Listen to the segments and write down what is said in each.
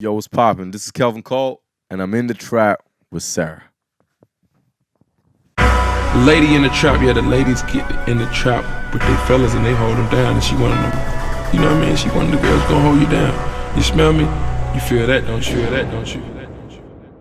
Yo, what's poppin'? This is Kelvyn Colt, and I'm in the trap with Sarah. Lady in the trap, yeah, the ladies get in the trap with their fellas and they hold them down. And she one of them, you know what I mean? She one of the girls gonna hold you down. You smell me? You feel that, don't you? Feel that, don't you?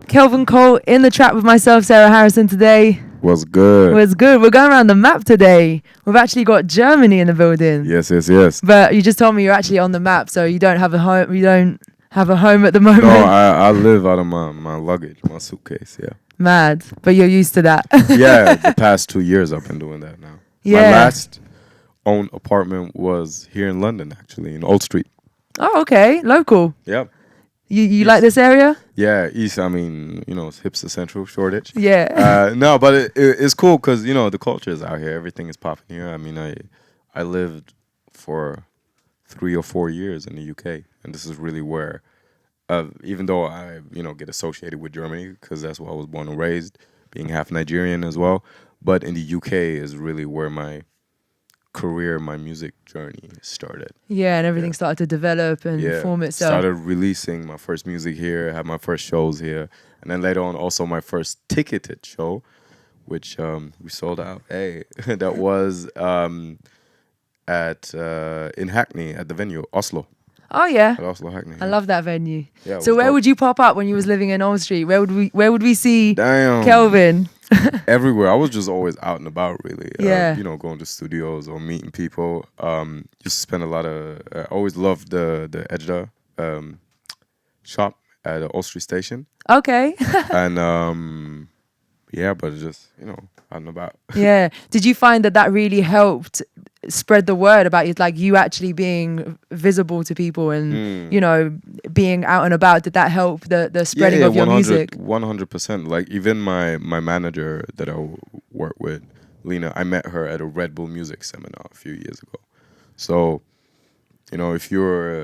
Kelvyn Colt in the trap with myself, Sarah Harrison today. What's good? What's good? We're going around the map today. We've actually got Germany in the building. Yes. But you just told me you're actually on the map, so you don't have a home. You don't have a home at the moment. No, I live out of my luggage, my suitcase, yeah. Mad, but you're used to that. Yeah, the past 2 years I've been doing that now. Yeah. My last owned apartment was here in London, actually, in Old Street. Oh, okay, local. Yep. You like this area? Yeah, East, I mean, it's hipster central, Shoreditch. Yeah. No, but it's cool because, the culture is out here. Everything is popping here. I mean, I lived for 3 or 4 years in the UK, and this is really where, even though I, get associated with Germany because that's where I was born and raised, being half Nigerian as well, but in the UK is really where my career, my music journey started. Yeah, and everything started to develop and form itself. Started releasing my first music here, had my first shows here, and then later on also my first ticketed show, which we sold out. Hey, that was at in Hackney at the venue Oslo. Oh yeah, At Oslo Hackney. I love that venue. Yeah, So where would you pop up when you was living in Old Street? Where would we see Damn. Kelvyn? Everywhere. I was just always out and about, really. Yeah. Going to studios or meeting people. Used to spend a lot of. I always loved the Edgeda shop at Old Street Station, Okay. and but it's just out and about. Yeah. Did you find that really helped spread the word about you, like you actually being visible to people and being out and about? Did that help the spreading of your music? 100%. Like even my manager that I work with, Lena, I met her at a Red Bull music seminar a few years ago. So, if you're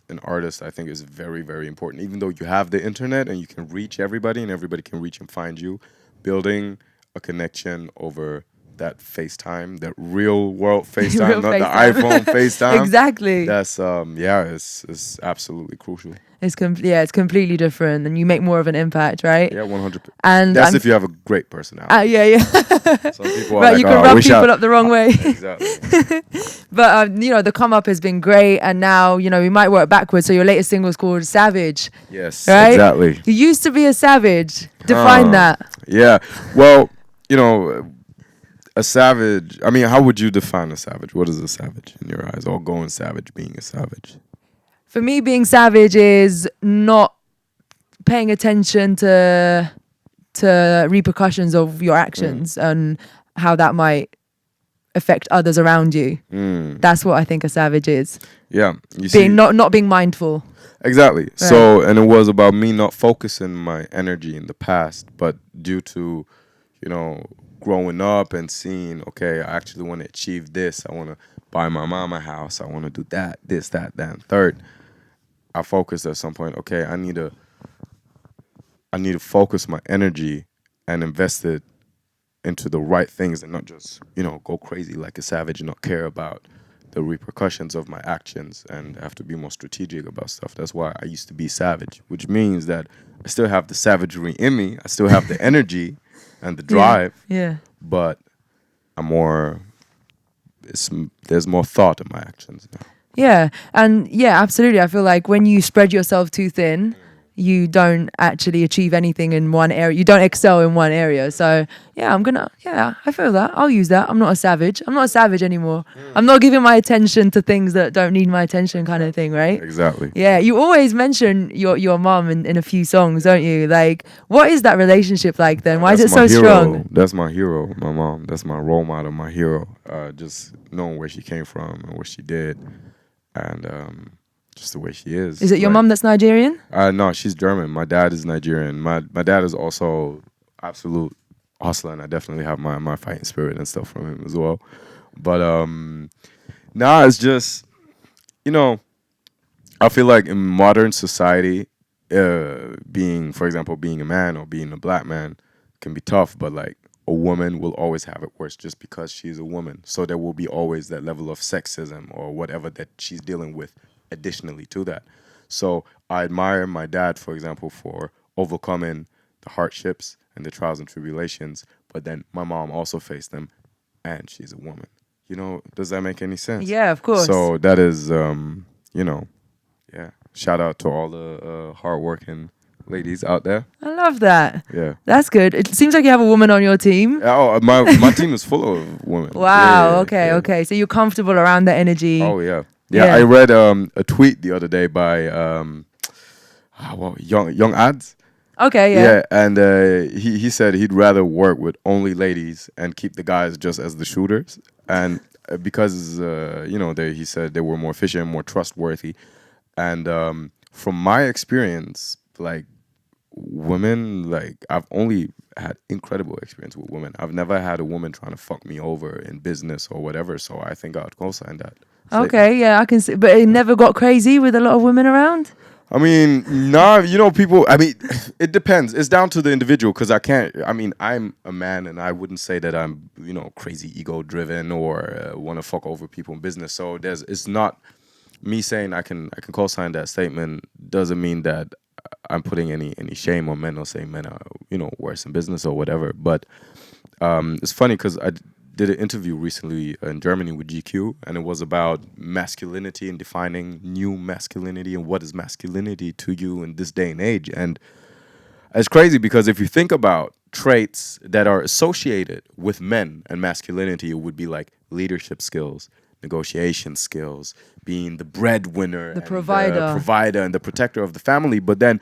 an artist, I think it's very, very important. Even though you have the internet and you can reach everybody and everybody can reach and find you, building a connection over that FaceTime, that real world FaceTime, Real not FaceTime. the iPhone FaceTime. Exactly. That's it's absolutely crucial. It's it's completely different, and you make more of an impact, right? Yeah, 100%. And That's if you have a great personality. yeah. Some people are Right, like, you can I rub wish people up the wrong way. Exactly. But the come up has been great, and now we might work backwards. So your latest single is called Savage. Yes, Right? exactly. You used to be a savage. Define that. Yeah. Well, a savage. I mean, how would you define a savage? What is a savage in your eyes? Or going savage, being a savage? For me, being savage is not paying attention to repercussions of your actions and how that might affect others around you. That's what I think a savage is. Yeah. You see, Being not being mindful. exactly. Right. So, and it was about me not focusing my energy in the past, but due to, growing up and seeing, okay, I actually want to achieve this. I want to buy my mama a house. I want to do that, this, that, and third. I focused at some point, okay, I need to focus my energy and invest it into the right things and not just, go crazy like a savage and not care about the repercussions of my actions, and I have to be more strategic about stuff. That's why I used to be savage, which means that I still have the savagery in me. I still have the energy and the drive, Yeah. but there's more thought in my actions now. Yeah. And yeah, absolutely. I feel like when you spread yourself too thin, you don't actually achieve anything in one area. You don't excel in one area. So yeah, I feel that. I'll use that. I'm not a savage. I'm not a savage anymore. I'm not giving my attention to things that don't need my attention, kind of thing, right? Exactly. Yeah, you always mention your mom in a few songs, don't you? Like, what is that relationship like then? Why is it so strong? That's my hero, my mom. That's my role model, my hero. Just knowing where she came from and what she did, and just the way she is. Is it your mom that's Nigerian? No, she's German. My dad is Nigerian. My dad is also absolute hustler, and I definitely have my fighting spirit and stuff from him as well. But it's just, I feel like in modern society, being a man or being a black man can be tough, but like a woman will always have it worse just because she's a woman. So there will be always that level of sexism or whatever that she's dealing with additionally to that. So I admire my dad, for example, for overcoming the hardships and the trials and tribulations, but then my mom also faced them, and she's a woman. You know, does that make any sense? Yeah, of course. So that is, you know, yeah. Shout out to all the hardworking ladies out there. I love that. Yeah. That's good. It seems like you have a woman on your team. Oh, my team is full of women. Wow. Yeah, Okay. yeah. Okay. So you're comfortable around the energy. Oh yeah. Yeah, Yeah. I read a tweet the other day by young ads. Okay. Yeah. And he said he'd rather work with only ladies and keep the guys just as the shooters, and because you know, he said they were more efficient, more trustworthy, and from my experience, like women, like I've only had incredible experience with women. I've never had a woman trying to fuck me over in business or whatever. So I think I'd co-sign that. Okay, yeah, I can see. But it never got crazy with a lot of women around? I mean, nah, you know, people, I mean, it depends. It's down to the individual because I'm a man and I wouldn't say that I'm, you know, crazy ego driven or want to fuck over people in business. So it's not me saying I can co-sign that statement doesn't mean that I'm putting any shame on men or saying men are, you know, worse in business or whatever. But it's funny because I did an interview recently in Germany with GQ, and it was about masculinity and defining new masculinity and what is masculinity to you in this day and age. And it's crazy because if you think about traits that are associated with men and masculinity, it would be like leadership skills, negotiation skills, being the breadwinner, The and provider. and the protector of the family. But then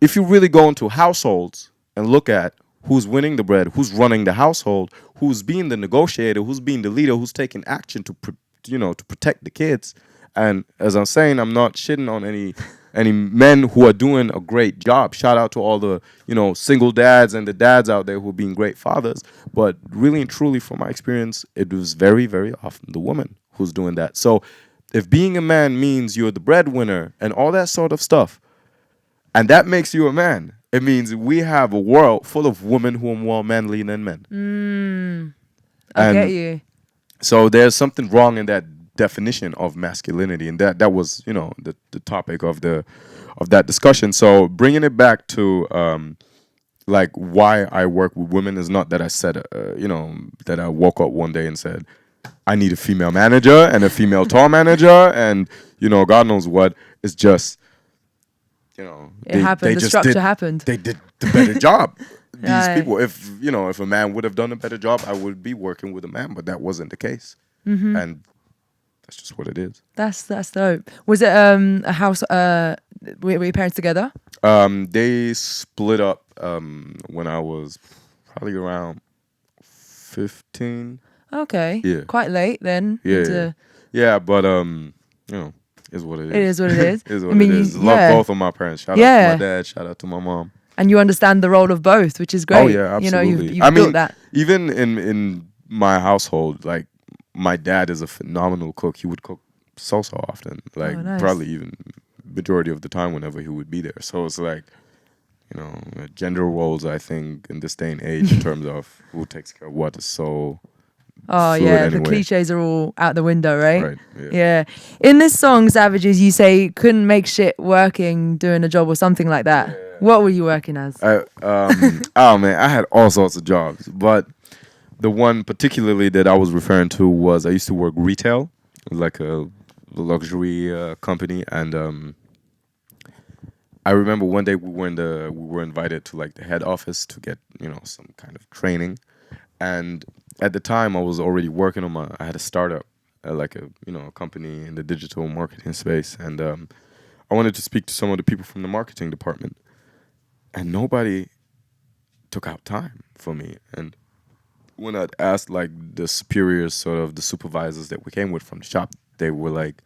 if you really go into households and look at who's winning the bread, who's running the household, who's being the negotiator, who's being the leader, who's taking action to protect the kids. And as I'm saying, I'm not shitting on any men who are doing a great job. Shout out to all the, you know, single dads and the dads out there who are being great fathers. But really and truly, from my experience, it was very, very often the woman who's doing that. So if being a man means you're the breadwinner and all that sort of stuff, and that makes you a man, it means we have a world full of women who are more manly than men. I get you. So there's something wrong in that definition of masculinity, and that was, you know, the topic of that discussion. So bringing it back to like why I work with women is not that I said you know, that I woke up one day and said I need a female manager and a female tour manager and, you know, God knows what. It's just, you know, It happened. The structure happened. They did the better job. These Right. people, if a man would have done a better job, I would be working with a man, but that wasn't the case. And that's just what it is. That's dope. Was it a house? Were your parents together? They split up when I was probably around 15. Okay. Yeah. Quite late then. Yeah, but you know, is what it is. It is what it is. Is what it is. Love both of my parents. Shout out to my dad. Shout out to my mom. And you understand the role of both, which is great. Oh yeah, absolutely. You know, you've built that. Even in my household, like my dad is a phenomenal cook. He would cook so often, like nice. probably even majority of the time whenever he would be there. So it's like, you know, gender roles, I think, in this day and age, in terms of who takes care of what, is so. Oh fluid yeah, anyway. the cliches are all out the window, right? Right. Yeah. In this song, Savages, you say couldn't make shit working, doing a job or something like that. Yeah. What were you working as? Oh man, I had all sorts of jobs, but the one particularly that I was referring to was I used to work retail, like a luxury company, and I remember one day we were invited to like the head office to get, you know, some kind of training, and at the time I was already working on I had a startup, like a, you know, a company in the digital marketing space, and I wanted to speak to some of the people from the marketing department. And nobody took out time for me. And when I'd asked like the superiors, sort of the supervisors that we came with from the shop, they were like,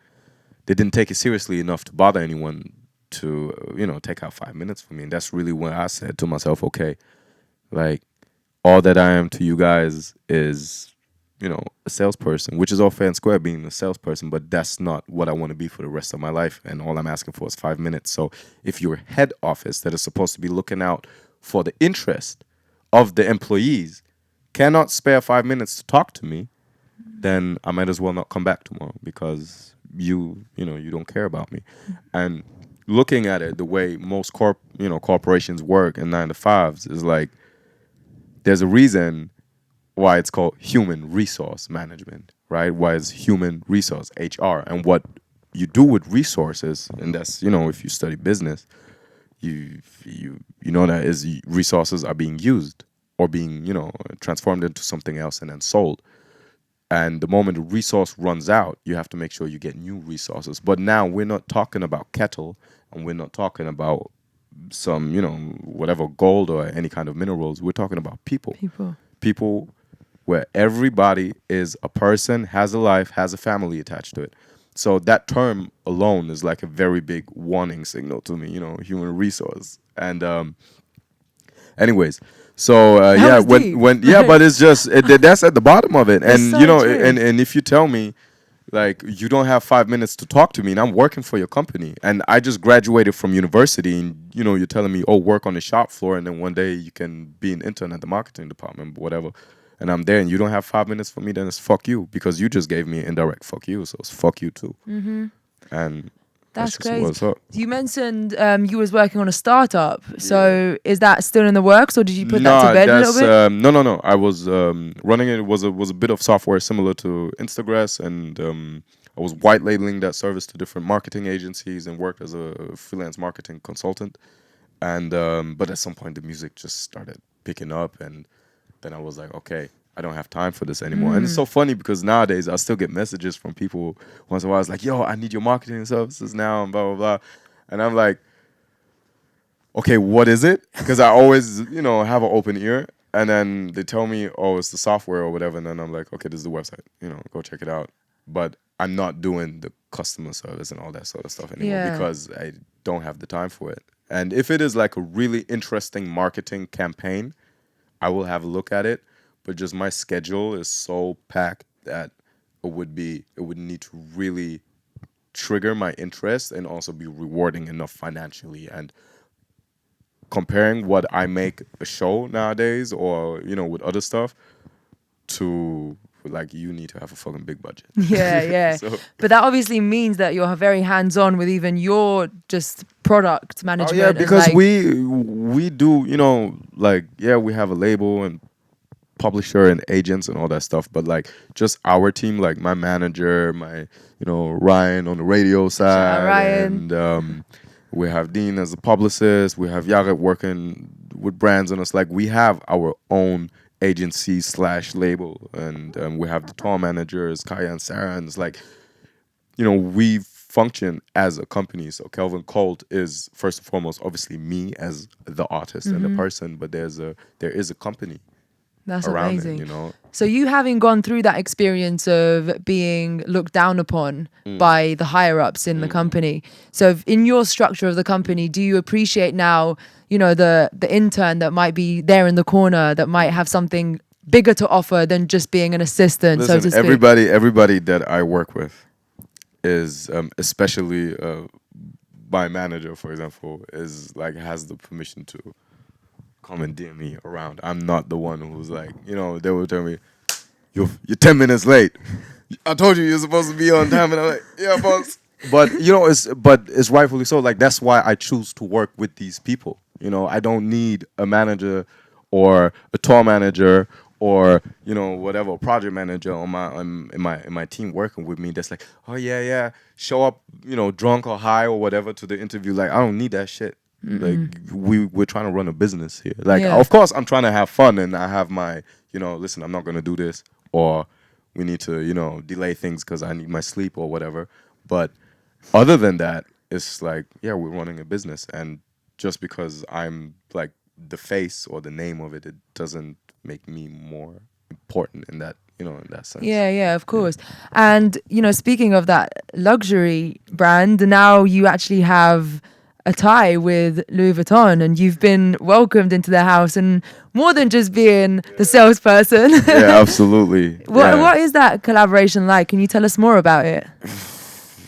they didn't take it seriously enough to bother anyone to, you know, take out 5 minutes for me. And that's really when I said to myself, okay, like all that I am to you guys is, you know, a salesperson, which is all fair and square being a salesperson, but that's not what I want to be for the rest of my life. And all I'm asking for is 5 minutes. So if your head office that is supposed to be looking out for the interest of the employees cannot spare 5 minutes to talk to me, then I might as well not come back tomorrow because you don't care about me. And looking at it the way most corporations work in 9 to 5s is like there's a reason why it's called human resource management, right? Why is human resource HR, and what you do with resources, and that's if you study business, you know that is resources are being used or being transformed into something else and then sold. And the moment a resource runs out, you have to make sure you get new resources. But now we're not talking about cattle, and we're not talking about some, whatever gold or any kind of minerals. We're talking about people. People where everybody is a person, has a life, has a family attached to it. So that term alone is like a very big warning signal to me, human resource. And anyways, so yeah, was deep. but it's just that's at the bottom of it. And so true. and if you tell me like you don't have 5 minutes to talk to me and I'm working for your company and I just graduated from university and you're telling me, oh, work on the shop floor and then one day you can be an intern at the marketing department, whatever, and I'm there and you don't have 5 minutes for me, then it's fuck you, because you just gave me an indirect fuck you, so it's fuck you too. And That's just crazy. what's up. You mentioned you was working on a startup. So is that still in the works, or did you put that to bed a little bit? No. I was running it. It was a bit of software similar to Instagram, and I was white labeling that service to different marketing agencies and worked as a freelance marketing consultant. And but at some point the music just started picking up, and then I was like, okay, I don't have time for this anymore. And it's so funny because nowadays I still get messages from people once in a while. It's like, yo, I need your marketing services now and blah, blah, blah. And I'm like, okay, what is it? Because I always, have an open ear. And then they tell me, oh, it's the software or whatever. And then I'm like, okay, this is the website. Go check it out. But I'm not doing the customer service and all that sort of stuff anymore because I don't have the time for it. And if it is like a really interesting marketing campaign, I will have a look at it. But just my schedule is so packed that it would need to really trigger my interest and also be rewarding enough financially. And comparing what I make a show nowadays or, with other stuff to like, you need to have a fucking big budget. Yeah. So, but that obviously means that you're very hands-on with even your just product management. yeah, because and we do, we have a label and publisher and agents and all that stuff, but like just our team, like my manager, my Ryan on the radio side, Ryan. and we have Dean as a publicist, we have Yagat working with brands on us. Like we have our own agency / label, and we have the tour managers Kaya and Sarah, and it's like we function as a company. So Kelvyn Colt is first and foremost obviously me as the artist and the person, but there is a company. That's around amazing. it, So you having gone through that experience of being looked down upon by the higher ups in the company. So in your structure of the company, do you appreciate now, the intern that might be there in the corner that might have something bigger to offer than just being an assistant, Listen, so to speak? everybody that I work with is especially my manager, for example, is like has the permission to come and DM me around. I'm not the one who's like, they will tell me, you're 10 minutes late. I told you you're supposed to be on time, and I'm like, yeah, boss. But it's rightfully so. Like that's why I choose to work with these people. I don't need a manager or a tour manager or whatever project manager on my team working with me. That's like, oh yeah, show up drunk or high or whatever to the interview. Like I don't need that shit. Like we're trying to run a business here. Like of course I'm trying to have fun and I have my listen, I'm not gonna do this, or we need to delay things because I need my sleep or whatever. But other than that, it's like we're running a business, and just because I'm like the face or the name of it, it doesn't make me more important in that in that sense. Yeah, of course. And speaking of that luxury brand, now you actually have a tie with Louis Vuitton, and you've been welcomed into their house, and more than just being the salesperson. Yeah, absolutely. What is that collaboration like? Can you tell us more about it?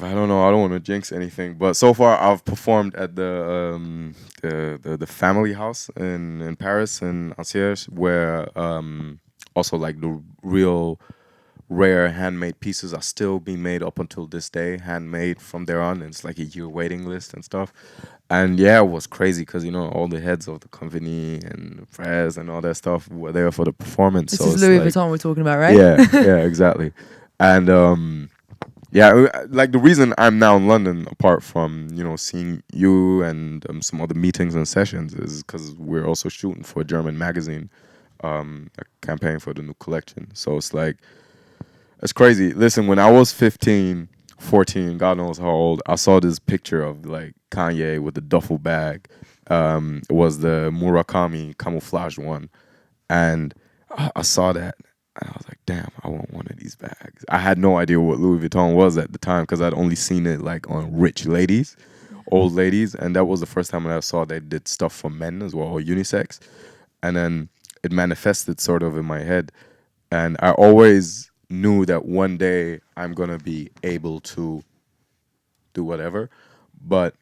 I don't know. I don't want to jinx anything, but so far I've performed at the family house in Paris in Ancières, where also like the real rare handmade pieces are still being made up until this day, handmade from there on. And it's like a year waiting list and stuff. And yeah, it was crazy because, you know, all the heads of the company and press and all that stuff were there for the performance. This so is it's Louis like, Vuitton we're talking about, right? Yeah, yeah, exactly. And yeah, like the reason I'm now in London, apart from, you know, seeing you and some other meetings and sessions, is because we're also shooting for a German magazine, a campaign for the new collection. So it's like, it's crazy. Listen, when I was 15, 14, God knows how old, I saw this picture of like Kanye with the duffel bag. It was the Murakami camouflage one. And I saw that. And I was like, damn, I want one of these bags. I had no idea what Louis Vuitton was at the time because I'd only seen it like on rich ladies, old ladies. And that was the first time that I saw they did stuff for men as well, or unisex. And then it manifested sort of in my head. And I always knew that one day I'm going to be able to do whatever. But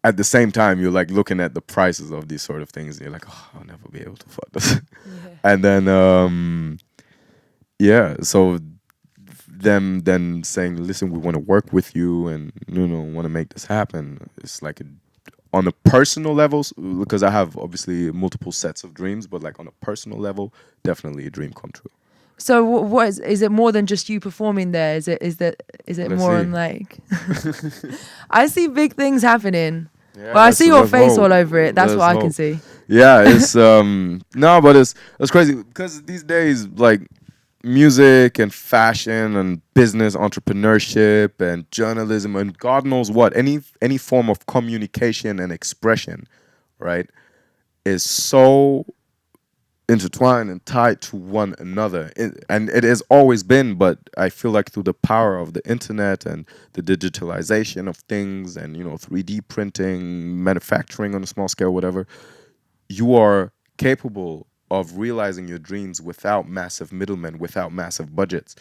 at the same time, you're like looking at the prices of these sort of things. And you're like, oh, I'll never be able to afford this. Yeah. And then, yeah, so them then saying, listen, we want to work with you and, you know, want to make this happen. It's like on a personal level, because I have obviously multiple sets of dreams, but like on a personal level, definitely a dream come true. So what is it more than just you performing there? Is it Let's more see. on like I see big things happening. Yeah, Well, I see your face hope. all over it. That's Let's what I hope. can see. Yeah, it's no, but it's crazy because these days like music and fashion and business entrepreneurship and journalism and God knows what, any form of communication and expression, right, is so intertwined and tied to one another. And it has always been, but I feel like through the power of the internet and the digitalization of things and, you know, 3D printing, manufacturing on a small scale, whatever, you are capable of realizing your dreams without massive middlemen, without massive budgets.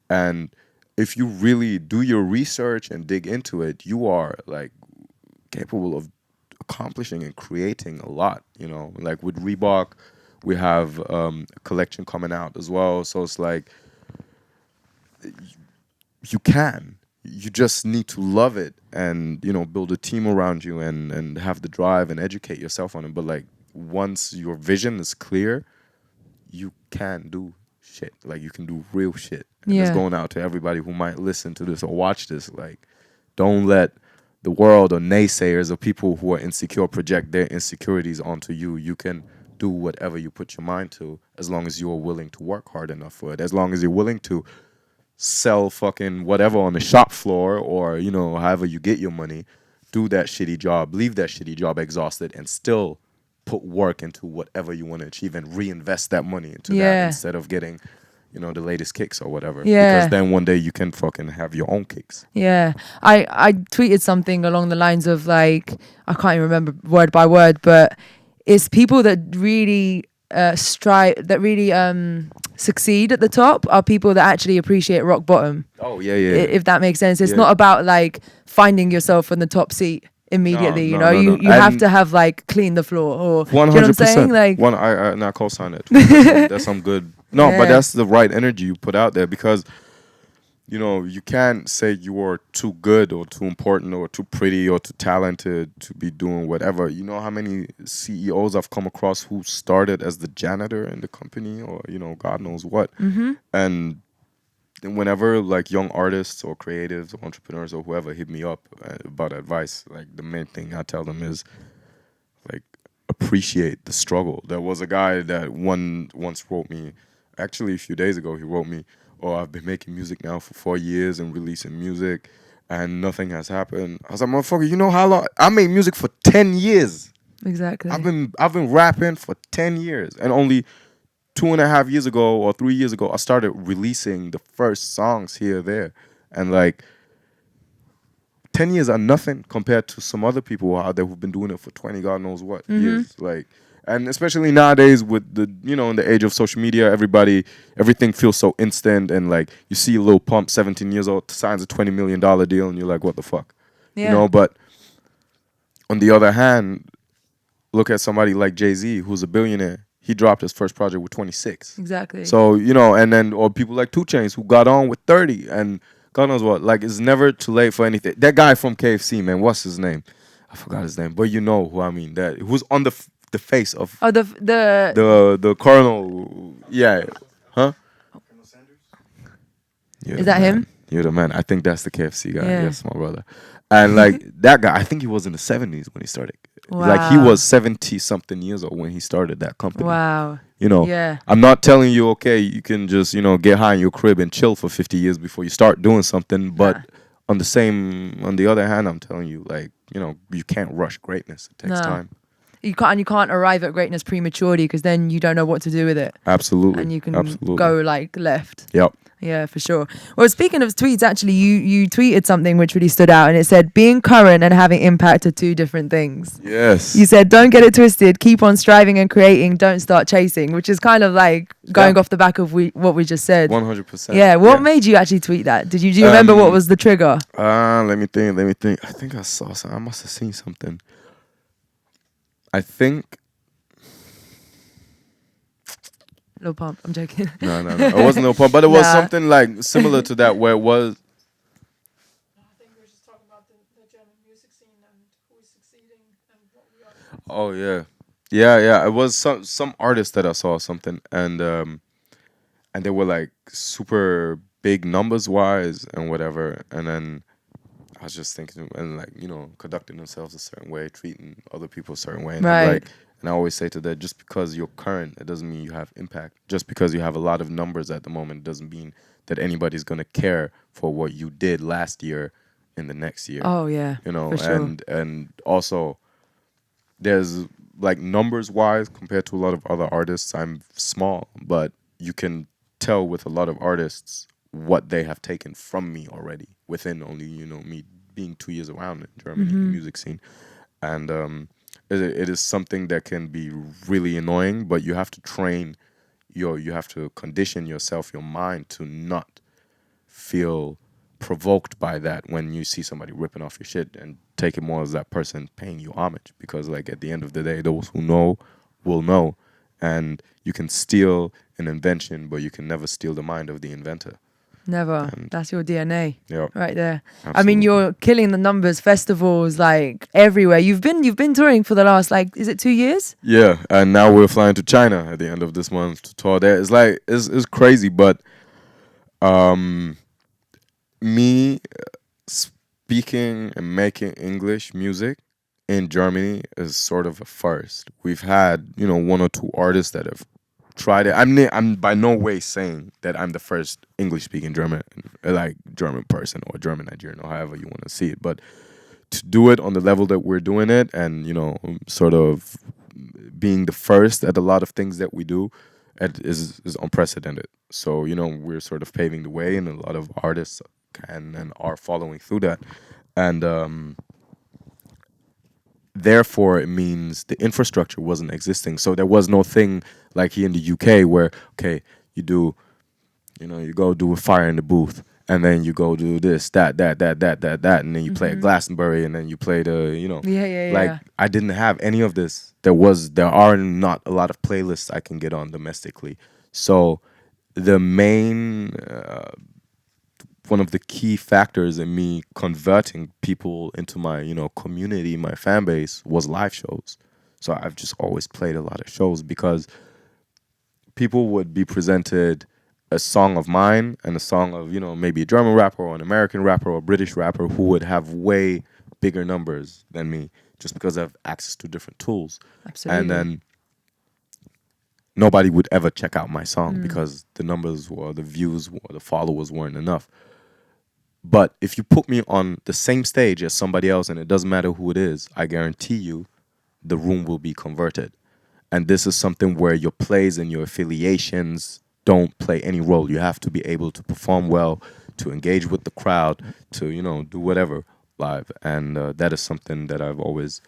And if you really do your research and dig into it, you are like capable of accomplishing and creating a lot, you know, like with Reebok, we have a collection coming out as well. So it's like, you can. You just need to love it and, you know, build a team around you and have the drive and educate yourself on it. But like, once your vision is clear, you can do shit. Like, you can do real shit. And it's going out to everybody who might listen to this or watch this. Like, don't let the world or naysayers or people who are insecure project their insecurities onto you. You can do whatever you put your mind to as long as you're willing to work hard enough for it. As long as you're willing to sell fucking whatever on the shop floor or, you know, however you get your money, do that shitty job, leave that shitty job exhausted and still put work into whatever you want to achieve and reinvest that money into that instead of getting, you know, the latest kicks or whatever. Yeah. Because then one day you can fucking have your own kicks. Yeah. I tweeted something along the lines of like, I can't even remember word by word, but it's people that really succeed at the top are people that actually appreciate rock bottom. Oh, yeah. If that makes sense. It's not about like finding yourself in the top seat immediately. No, you have to have like clean the floor or 100%. Do you know what I'm saying? Like, I co-sign it. 100%. That's some good. No, Yeah. but that's the right energy you put out there because, you know, you can't say you are too good or too important or too pretty or too talented to be doing whatever. You know how many CEOs I've come across who started as the janitor in the company or, you know, God knows what. And whenever like young artists or creatives or entrepreneurs or whoever hit me up about advice, like the main thing I tell them is like appreciate the struggle. There was a guy that once wrote me, actually a few days ago, he wrote me, "Oh, I've been making music now for 4 years and releasing music and nothing has happened." I was like, motherfucker, you know how long I made music for 10 years. exactly. I've been rapping for 10 years and only 2.5 years ago or 3 years ago I started releasing the first songs here or there. And like 10 years are nothing compared to some other people out there who've been doing it for 20 God knows what years. Like, and especially nowadays with the, you know, in the age of social media, everything feels so instant. And like you see Lil Pump, 17 years old, signs a $20 million deal and you're like, what the fuck? Yeah. You know, but on the other hand, look at somebody like Jay-Z, who's a billionaire. he dropped his first project with 26. Exactly. So, you know, and then, or people like 2 Chainz who got on with 30, and God knows what. Like, it's never too late for anything. That guy from KFC, man, what's his name? I forgot his name, but you know who I mean. That who's on the face of Oh, the Colonel. Yeah. Huh? You're is the that man. him? You're the man. I think that's the KFC guy. Yeah. Yes, my brother. And like that guy, I think he was in the 70s when he started. Like he Wow. was 70 something years old when he started that company. Wow. You know, Yeah. I'm not telling you, okay, you can just, you know, get high in your crib and chill for 50 years before you start doing something. But on the other hand, I'm telling you, like, you know, you can't rush greatness. It takes No. time. You can't arrive at greatness prematurely, because then you don't know what to do with it, Absolutely. and you can Absolutely. go like left. Yep. Yeah, for sure. Well, speaking of tweets, actually, you tweeted something which really stood out, and it said, "Being current and having impact are two different things." Yes. You said, "Don't get it twisted. Keep on striving and creating. Don't start chasing," which is kind of like going off the back of what we just said. 100%. Yeah. What made you actually tweet that? Do you remember what was the trigger? Let me think. I think I saw something. I must have seen something. I think. Lil Pump. I'm joking. No. It wasn't no pump, but it was Nah. something like similar to that, where it was. I think we were just talking about the German music scene and who is succeeding and what we are. Oh yeah. It was some artist that I saw something, and they were like super big numbers wise and whatever, and then I was just thinking, and like, you know, conducting themselves a certain way, treating other people a certain way, and I'm Right. like, and I always say to that, just because you're current, it doesn't mean you have impact. Just because you have a lot of numbers at the moment doesn't mean that anybody's gonna care for what you did last year in the next year. Oh yeah. You know, for sure. and also there's like numbers wise compared to a lot of other artists, I'm small, but you can tell with a lot of artists what they have taken from me already within only, you know, me being 2 years around in Germany in the music scene. And it is something that can be really annoying, but you have to train you have to condition yourself, your mind, to not feel provoked by that when you see somebody ripping off your shit, and take it more as that person paying you homage, because like at the end of the day, those who know will know, and you can steal an invention, but you can never steal the mind of the inventor. Never. And- That's your DNA Yeah, right there. I mean, absolutely. you're killing the numbers, festivals, like everywhere. You've been touring for the last, like, is it 2 years? Yeah, and now we're flying to China at the end of this month to tour there. It's like it's crazy, but me speaking and making English music in Germany is sort of a first. We've had, you know, 1 or 2 artists that have tried it. I'm by no way saying that I'm the first English speaking German person or German Nigerian or however you want to see it, but to do it on the level that we're doing it, and, you know, sort of being the first at a lot of things that we do, is unprecedented. So, you know, we're sort of paving the way, and a lot of artists can and are following through that, and therefore it means the infrastructure wasn't existing. So there was no thing like here in the UK where, okay, you do, you know, you go do a fire in the booth, and then you go do this, that, and then you play at Glastonbury, and then you play the, you know, Yeah. like I didn't have any of this. There are not a lot of playlists I can get on domestically. So the main one of the key factors in me converting people into my, you know, community, my fan base, was live shows. So I've just always played a lot of shows, because people would be presented a song of mine and a song of, you know, maybe a German rapper or an American rapper or a British rapper who would have way bigger numbers than me, just because I have access to different tools. Absolutely. And then nobody would ever check out my song because the numbers or the views or the followers weren't enough. But if you put me on the same stage as somebody else, and it doesn't matter who it is, I guarantee you the room will be converted. And this is something where your plays and your affiliations don't play any role. You have to be able to perform well, to engage with the crowd, to, you know, do whatever live. And that is something that I've always,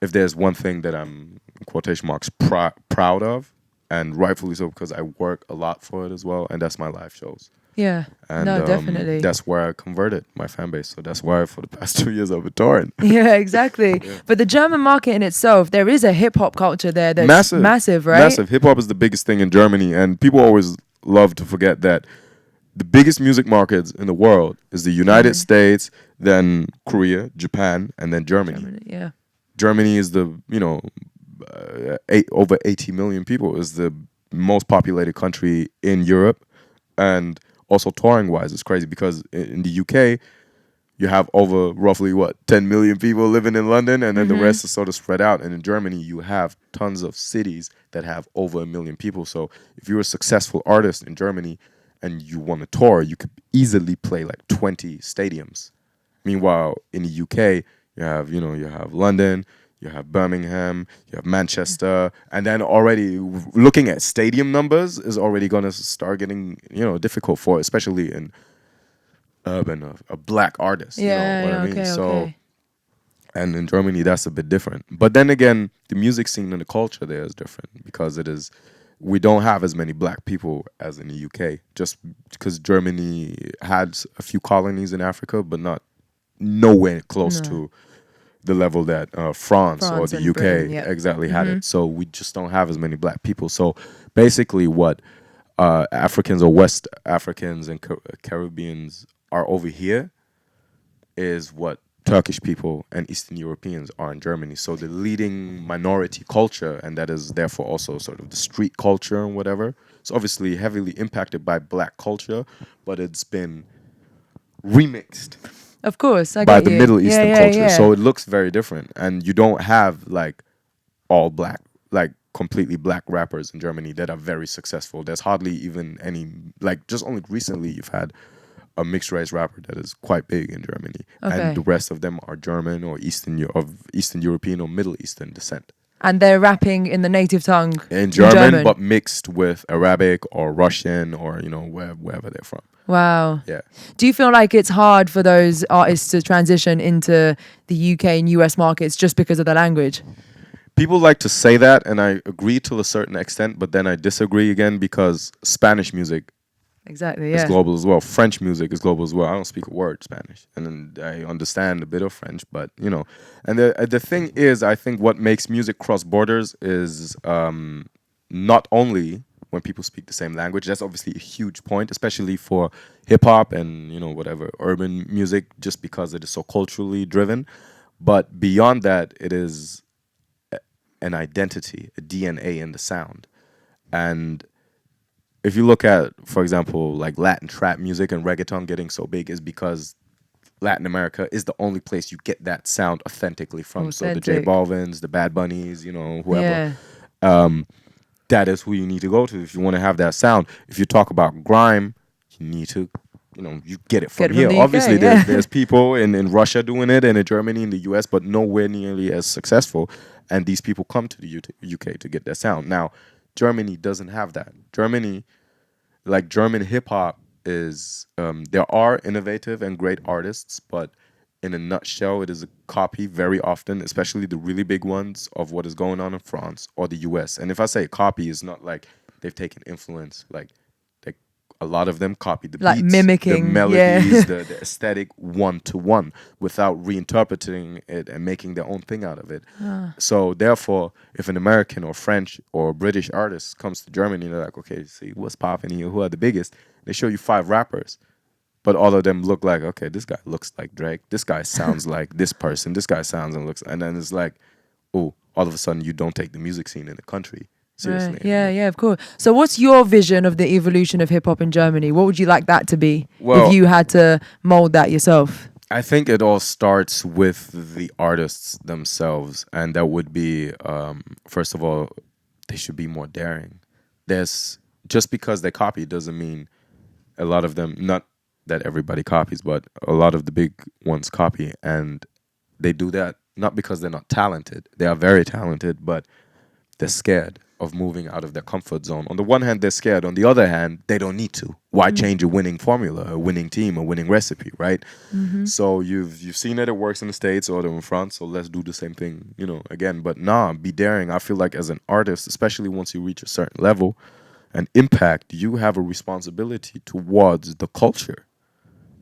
if there's one thing that I'm, in quotation marks, proud of, and rightfully so, because I work a lot for it as well, and that's my live shows. Yeah. And No, definitely. that's where I converted my fan base. So that's why for the past 2 years I've been touring. Yeah, exactly. But the German market in itself, there is a hip hop culture there that's massive, right? Massive. Hip hop is the biggest thing in Germany, and people always love to forget that the biggest music markets in the world is the United States, then Korea, Japan, and then Germany. Yeah. Germany is the, over 80 million people, is the most populated country in Europe. And also touring wise, it's crazy because in the UK, you have over roughly 10 million people living in London, and then the rest is sort of spread out. And in Germany, you have tons of cities that have over 1 million people. So if you're a successful artist in Germany and you want to tour, you could easily play like 20 stadiums. Meanwhile, in the UK, you have London, you have Birmingham, you have Manchester, and then already looking at stadium numbers is already going to start getting, difficult for, especially in urban, a black artist. Yeah, you know what I mean? okay, So, okay. and in Germany, that's a bit different. But then again, the music scene and the culture there is different because we don't have as many black people as in the UK, just because Germany had a few colonies in Africa, but nowhere close to the level that France or the UK Britain, exactly had it. So we just don't have as many black people. So basically what Africans or West Africans and Caribbeans are over here is what Turkish people and Eastern Europeans are in Germany. So the leading minority culture, and that is therefore also sort of the street culture and whatever, it's obviously heavily impacted by black culture, but it's been remixed Of course, by the Middle Eastern culture. Yeah. So it looks very different. And you don't have like all black, like completely black rappers in Germany that are very successful. There's hardly even any, like just only recently you've had a mixed race rapper that is quite big in Germany. Okay. And the rest of them are German or Eastern European or Middle Eastern descent. And they're rapping in the native tongue In German, but mixed with Arabic or Russian or, wherever they're from. Wow. Yeah. Do you feel like it's hard for those artists to transition into the UK and US markets just because of the language? People like to say that, and I agree to a certain extent, but then I disagree again because Spanish music Exactly, is yeah. global as well. French music is global as well. I don't speak a word Spanish, and I understand a bit of French, but And the thing is, I think what makes music cross borders is not only when people speak the same language. That's obviously a huge point, especially for hip hop and whatever urban music, just because it is so culturally driven. But beyond that, it is an identity, a DNA in the sound, and if you look at, for example, like Latin trap music and reggaeton getting so big is because Latin America is the only place you get that sound authentically from. So the J Balvins, the Bad Bunnies, whoever. Yeah. That is who you need to go to if you want to have that sound. If you talk about grime, you need to, you get it from here. the Obviously, UK, there's people in Russia doing it and in Germany, in the US, but nowhere nearly as successful. And these people come to the UK to get their sound. Now, Germany doesn't have that. German hip hop is, there are innovative and great artists, but in a nutshell, it is a copy very often, especially the really big ones, of what is going on in France or the US. And if I say copy, it's not like they've taken influence, like a lot of them copy the Like beats, mimicking, the melodies, yeah. the aesthetic one-to-one without reinterpreting it and making their own thing out of it. So therefore, if an American or French or British artist comes to Germany, they're like, okay, see, what's popping here? Who are the biggest? They show you 5 rappers, but all of them look like, okay, this guy looks like Drake. This guy sounds like this person. This guy sounds and looks, and then it's like, oh, all of a sudden you don't take the music scene in the country seriously. Right. Yeah, of course. So what's your vision of the evolution of hip hop in Germany? What would you like that to be if you had to mold that yourself? I think it all starts with the artists themselves, and that would be, first of all, they should be more daring. Just because they copy doesn't mean a lot of them, not that everybody copies, but a lot of the big ones copy, and they do that not because they're not talented. They are very talented, but they're scared of moving out of their comfort zone. On the one hand, they're scared. On the other hand, they don't need to. Why change a winning formula, a winning team, a winning recipe, right? So you've seen that it works in the States or in France, so let's do the same thing, again. But be daring. I feel like as an artist, especially once you reach a certain level, and impact, you have a responsibility towards the culture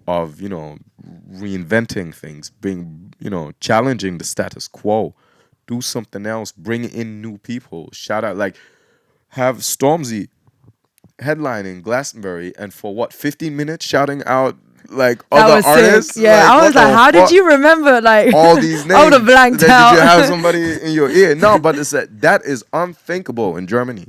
of, reinventing things, being, challenging the status quo, do something else, bring in new people, shout out, like have Stormzy headlining Glastonbury and for what 15 minutes shouting out like That other was artists. sick. Yeah, Like, I what was like, the how did fuck? you remember like All these names? I would have blanked Then out. did you have somebody in your ear? No, but it's that is unthinkable in Germany.